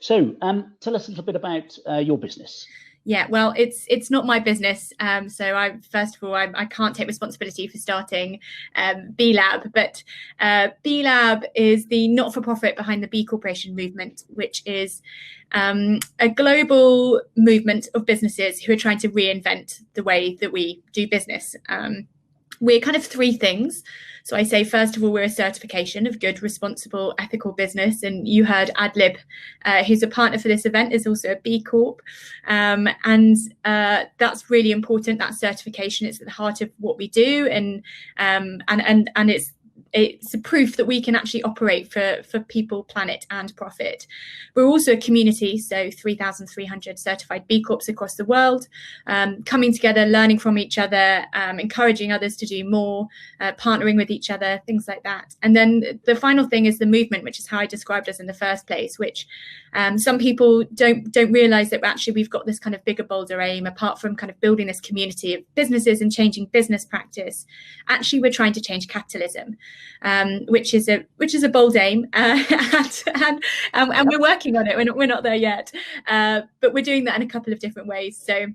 So tell us a little bit about your business. Yeah, well, it's not my business. So I can't take responsibility for starting B Lab, but B Lab is the not-for-profit behind the B Corporation movement, which is a global movement of businesses who are trying to reinvent the way that we do business. We're kind of three things. So I say, first of all, we're a certification of good, responsible, ethical business. And you heard Adlib, who's a partner for this event, is also a B Corp. And that's really important, that certification. It's at the heart of what we do. And it's a proof that we can actually operate for people, planet, and profit. We're also a community, so 3,300 certified B Corps across the world, coming together, learning from each other, encouraging others to do more, partnering with each other, things like that. And then the final thing is the movement, which is how I described us in the first place, which some people don't realise that actually we've got this kind of bigger, bolder aim. Apart from kind of building this community of businesses and changing business practice, actually we're trying to change capitalism. Which is a bold aim, and we're working on it. We're not there yet, but we're doing that in a couple of different ways. So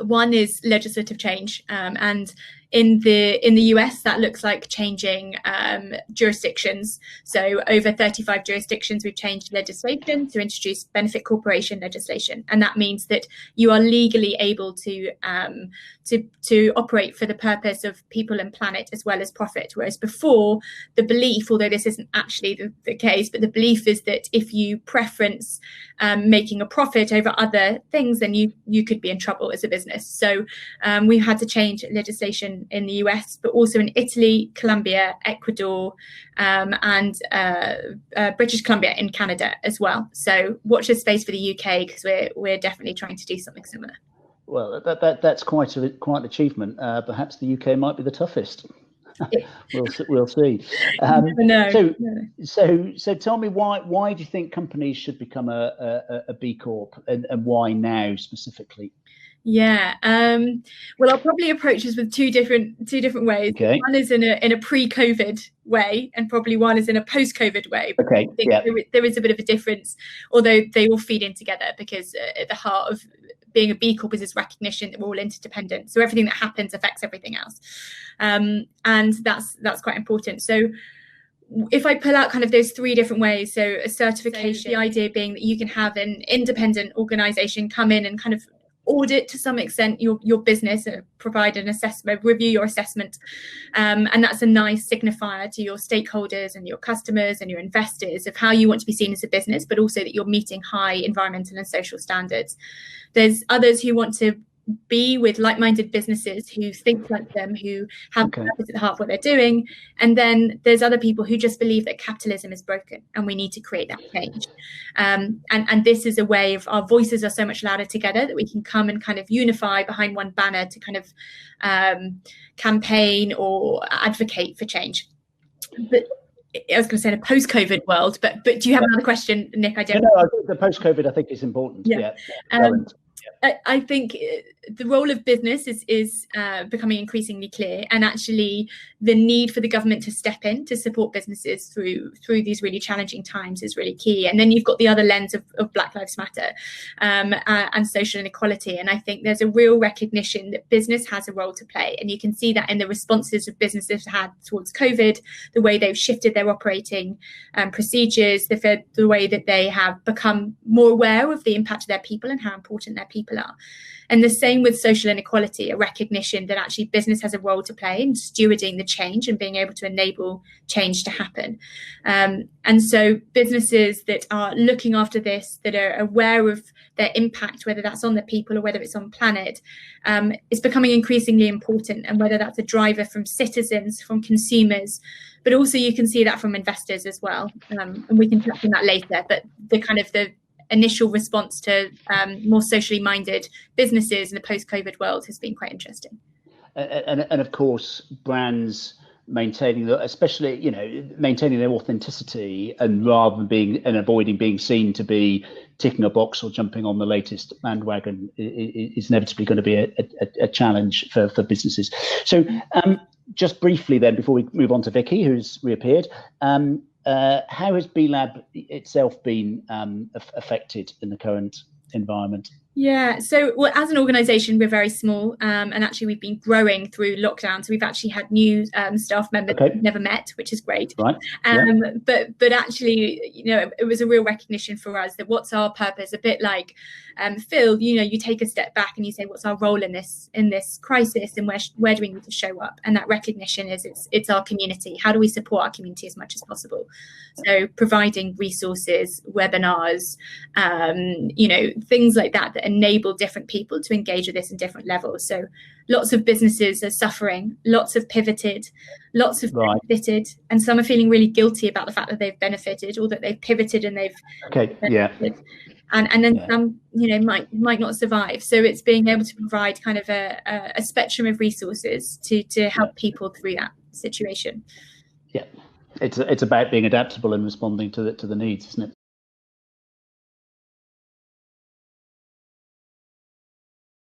one is legislative change, and in the US, that looks like changing jurisdictions. So over 35 jurisdictions, we've changed legislation to introduce benefit corporation legislation. And that means that you are legally able to operate for the purpose of people and planet as well as profit. Whereas before, the belief, although this isn't actually the case, but the belief is that if you preference making a profit over other things, then you could be in trouble as a business. So we've had to change legislation in the US, but also in Italy, Colombia, Ecuador, and British Columbia in Canada as well. So watch this space for the UK, because we're definitely trying to do something similar. Well, that's quite an achievement. Perhaps the UK might be the toughest. We'll see. So tell me, why do you think companies should become a B Corp, and why now specifically? Yeah, well, I'll probably approach this with two different ways. Okay. One is in a pre-COVID way, and probably one is in a post-COVID way. Okay. I think there is a bit of a difference, although they all feed in together, because at the heart of being a B Corp is this recognition that we're all interdependent. So everything that happens affects everything else, and that's quite important. So if I pull out kind of those three different ways, so a certification, the idea being that you can have an independent organization come in and kind of audit to some extent your business, provide an assessment, review your assessment, and that's a nice signifier to your stakeholders and your customers and your investors of how you want to be seen as a business, but also that you're meeting high environmental and social standards. There's others who want to be with like-minded businesses who think like them, who have purpose at the heart of what they're doing. And then there's other people who just believe that capitalism is broken and we need to create that change. And this is a way of, our voices are so much louder together that we can come and kind of unify behind one banner to kind of campaign or advocate for change. But I was going to say in a post-COVID world, but do you have another question, Nick? I don't know. I think the post-COVID, I think, is important. Yeah. I think the role of business is becoming increasingly clear, and actually the need for the government to step in to support businesses through these really challenging times is really key. And then you've got the other lens of Black Lives Matter and social inequality. And I think there's a real recognition that business has a role to play. And you can see that in the responses of businesses had towards COVID, the way they've shifted their operating procedures, the way that they have become more aware of the impact of their people and how important their people are. And the same with social inequality, a recognition that actually business has a role to play in stewarding the change and being able to enable change to happen. And so businesses that are looking after this, that are aware of their impact, whether that's on the people or whether it's on planet, is becoming increasingly important. And whether that's a driver from citizens, from consumers, but also you can see that from investors as well. And we can touch on that later, but the initial response to more socially minded businesses in the post-COVID world has been quite interesting. And of course, brands maintaining their authenticity, and rather than avoiding being seen to be ticking a box or jumping on the latest bandwagon is inevitably going to be a challenge for businesses. So just briefly then, before we move on to Vicky, who's reappeared, how has B-Lab itself been affected in the current environment? Yeah, so well, as an organisation, we're very small, and actually we've been growing through lockdown. So we've actually had new staff members we've never met, which is great. Right. But actually, it was a real recognition for us that what's our purpose? A bit like Phil, you take a step back and you say, what's our role in this crisis, and where do we need to show up? And that recognition is it's our community. How do we support our community as much as possible? So providing resources, webinars, things like that enable different people to engage with this in different levels. So lots of businesses are suffering, lots have pivoted, lots have benefited, and some are feeling really guilty about the fact that they've benefited or that they've pivoted and they've benefited. And then some might not survive. So it's being able to provide kind of a spectrum of resources to help people through that situation. Yeah, it's about being adaptable and responding to the needs, isn't it?